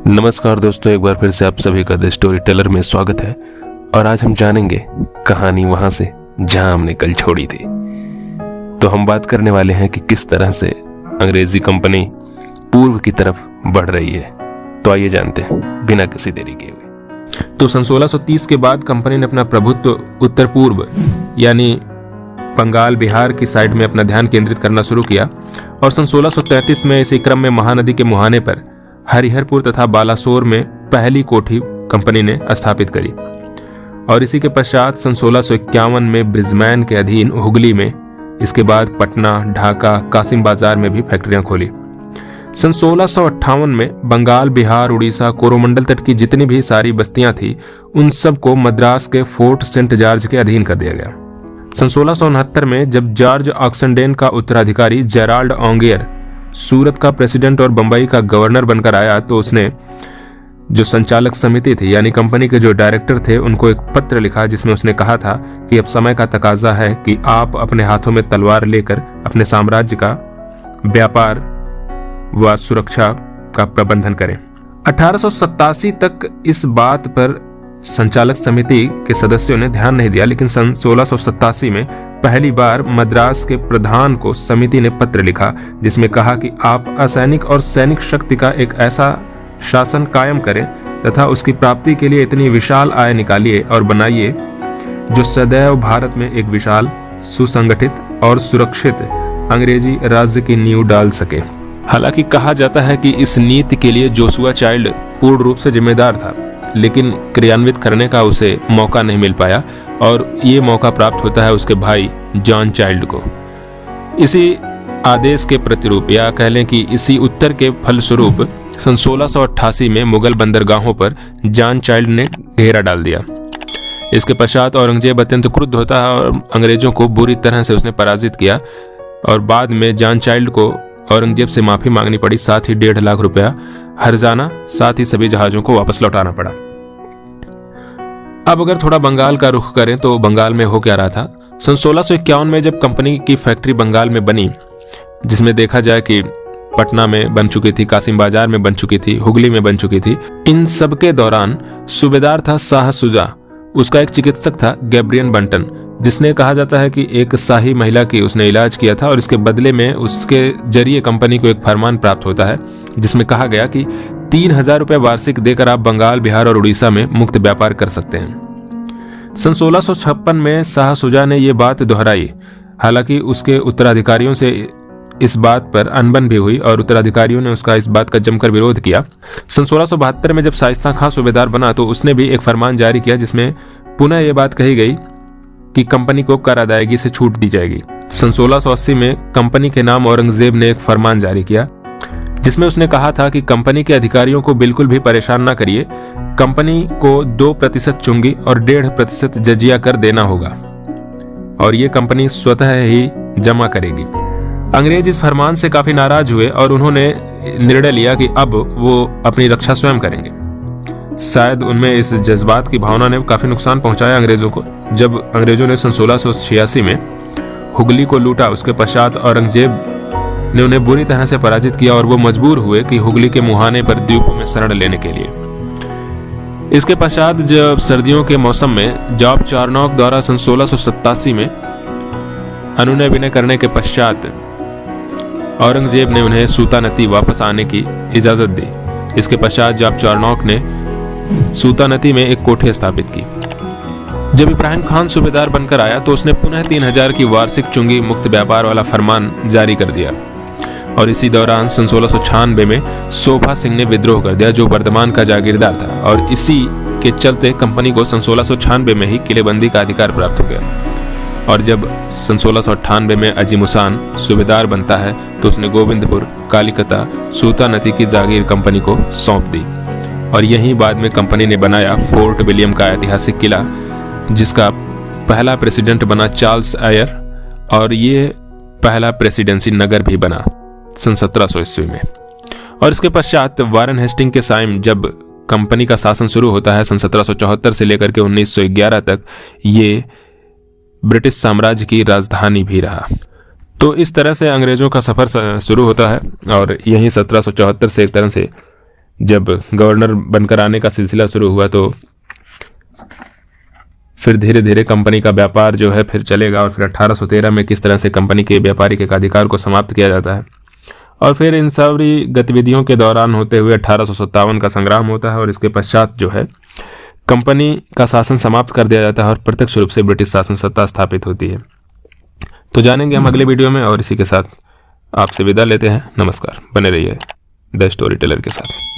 नमस्कार दोस्तों, एक बार फिर से आप सभी का द स्टोरी टेलर में स्वागत है। और आज हम जानेंगे कहानी वहां से जहां हमने कल छोड़ी थी। तो हम बात करने वाले हैं कि किस तरह से अंग्रेजी कंपनी पूर्व की तरफ बढ़ रही है। तो आइए जानते हैं बिना किसी देरी के हुए। तो सन 1630 के बाद कंपनी ने अपना प्रभुत्व उत्तर पूर्व यानी बंगाल बिहार की साइड में अपना ध्यान केंद्रित करना शुरू किया और सन 1633 में इसी क्रम में महानदी के मुहाने पर हरिहरपुर तथा बालासोर में पहली कोठी कंपनी ने स्थापित करी। और इसी के पश्चात सन 1651 में ब्रिजमैन के अधीन हुगली में, इसके बाद पटना, ढाका, कासिम बाजार में भी फैक्ट्रियां खोली। सन 1658 में बंगाल, बिहार, उड़ीसा, कोरोमंडल तट की जितनी भी सारी बस्तियां थी उन सबको मद्रास के फोर्ट सेंट जॉर्ज के अधीन कर दिया गया। सन 1669 में जब जॉर्ज ऑक्सनडेन का उत्तराधिकारी जेराल्ड ऑन्गियर सूरत का प्रेसिडेंट और बंबई का गवर्नर बनकर आया तो उसने जो संचालक समिति थी यानी कंपनी के जो डायरेक्टर थे उनको एक पत्र लिखा जिसमें उसने कहा था कि अब समय का तकाजा है कि आप अपने हाथों में तलवार लेकर अपने साम्राज्य का व्यापार व सुरक्षा का प्रबंधन करें। 1887 तक इस बात पर संचालक समिति के सदस्यों ने ध्यान नहीं दिया, लेकिन सन 1687 में पहली बार मद्रास के प्रधान को समिति ने पत्र लिखा जिसमें कहा कि आप असैनिक और सैनिक शक्ति का एक ऐसा शासन कायम करें तथा उसकी प्राप्ति के लिए इतनी विशाल आय निकालिए और बनाइए जो सदैव भारत में एक विशाल, सुसंगठित और सुरक्षित अंग्रेजी राज्य की नींव डाल सके। हालांकि कहा जाता है कि इस नीति के लिए जोशुआ चाइल्ड पूर्ण रूप से जिम्मेदार था, लेकिन क्रियान्वित करने का उसे मौका नहीं मिल पाया और ये मौका प्राप्त होता है उसके भाई जॉन चाइल्ड को। इसी आदेश के प्रतिरूप या कह लें कि इसी उत्तर के फलस्वरूप सन 1688 में मुगल बंदरगाहों पर जॉन चाइल्ड ने घेरा डाल दिया। इसके पश्चात औरंगजेब अत्यंत क्रुद्ध होता है और अंग्रेजों को बुरी तरह से उसने पराजित किया और बाद में जॉन चाइल्ड को औरंगजेब से माफी मांगनी पड़ी, साथ ही 1.5 लाख रुपया हर्जाना, साथ ही सभी जहाजों को वापस लौटाना पड़ा। अब अगर थोड़ा बंगाल का रुख करें तो बंगाल में हो क्या रहा था। सन 1651 में जब कंपनी की फैक्ट्री बंगाल में बनी, जिसमें देखा जाए कि पटना में बन चुकी थी, कासिम बाजार में बन चुकी थी, हुगली में बन चुकी थी, इन सब के दौरान सूबेदार था शाह सुजा, उसका एक चिकित्सक था गैब्रियल बंटन, जिसने कहा जाता है कि एक शाही महिला की उसने इलाज किया था और इसके बदले में उसके जरिए कंपनी को एक फरमान प्राप्त होता है जिसमें कहा गया कि 3000 रुपये वार्षिक देकर आप बंगाल, बिहार और उड़ीसा में मुक्त व्यापार कर सकते हैं। सन 1656 में शाह सुजा ने यह बात दोहराई। हालांकि उसके उत्तराधिकारियों से इस बात पर अनबन भी हुई और उत्तराधिकारियों ने उसका इस बात का जमकर विरोध किया। सन 1672 में जब शाइस्ता खां सूबेदार बना तो उसने भी एक फरमान जारी किया जिसमें पुनः यह बात कही गई कि कंपनी को कर अदायगी से छूट दी जाएगी। सन 1680 में कंपनी के नाम औरंगजेब ने एक फरमान जारी किया जिसमें उसने कहा था कि कंपनी के अधिकारियों को बिल्कुल भी परेशान ना करिए, कंपनी को 2% चुंगी और 1.5% जजिया कर देना होगा और ये कंपनी स्वतः ही जमा करेगी। अंग्रेज इस फरमान से काफी नाराज हुए और उन्होंने निर्णय लिया कि अब वो अपनी रक्षा स्वयं करेंगे। शायद उनमें इस जज्बात की भावना ने काफी नुकसान पहुंचाया अंग्रेजों को। जब अंग्रेजों ने सन 1686 में हुगली को लूटा, उसके पश्चात औरंगजेब ने उन्हें बुरी तरह से पराजित किया और वो मजबूर हुए कि हुगली के मुहाने पर द्वीपों में शरण लेने के लिए। इसके पश्चात जब सर्दियों के मौसम में जॉब चार्नोक द्वारा सन 1687 में अनुनय विनय करने के पश्चात औरंगजेब ने उन्हें सूता नदी वापस आने की इजाजत दी। इसके पश्चात जॉब चार्नोक ने सूता नदी में एक कोठी स्थापित की। जब इब्राहिम खान सूबेदार बनकर आया तो उसने पुनः 3000 की वार्षिक चुंगी मुक्त व्यापार वाला फरमान जारी कर दिया और इसी दौरान सन 1696 में शोभा सिंह ने विद्रोह कर दिया जो बर्धमान का जागीरदार था और इसी के चलते कंपनी को सन 1696 में ही किलेबंदी का अधिकार प्राप्त हो गया। और जब सन 1698 में अजीमुसान सूबेदार बनता है तो उसने गोविंदपुर, कालिकता, सूता नदी की जागीर कंपनी को सौंप दी और यहीं बाद में कंपनी ने बनाया फोर्ट विलियम का ऐतिहासिक किला जिसका पहला प्रेसिडेंट बना चार्ल्स आयर और ये पहला प्रेसिडेंसी नगर भी बना सन 1700 ईस्वी में। और इसके पश्चात वारेन हेस्टिंग के साइम जब कंपनी का शासन शुरू होता है सन 1774 से लेकर के 1911 तक ये ब्रिटिश साम्राज्य की राजधानी भी रहा। तो इस तरह से अंग्रेजों का सफर शुरू होता है और यहीं 1774 से एक तरह से जब गवर्नर बनकर आने का सिलसिला शुरू हुआ तो फिर धीरे धीरे कंपनी का व्यापार जो है फिर चलेगा, और फिर 1813 में किस तरह से कंपनी के व्यापारिक एकाधिकार को समाप्त किया जाता है, और फिर इन सारी गतिविधियों के दौरान होते हुए 1857 का संग्राम होता है, और इसके पश्चात जो है कंपनी का शासन समाप्त कर दिया जाता है और प्रत्यक्ष रूप से ब्रिटिश शासन सत्ता स्थापित होती है। तो जानेंगे हम अगले वीडियो में, और इसी के साथ आपसे विदा लेते हैं। नमस्कार, बने रहिए द स्टोरी टेलर के साथ।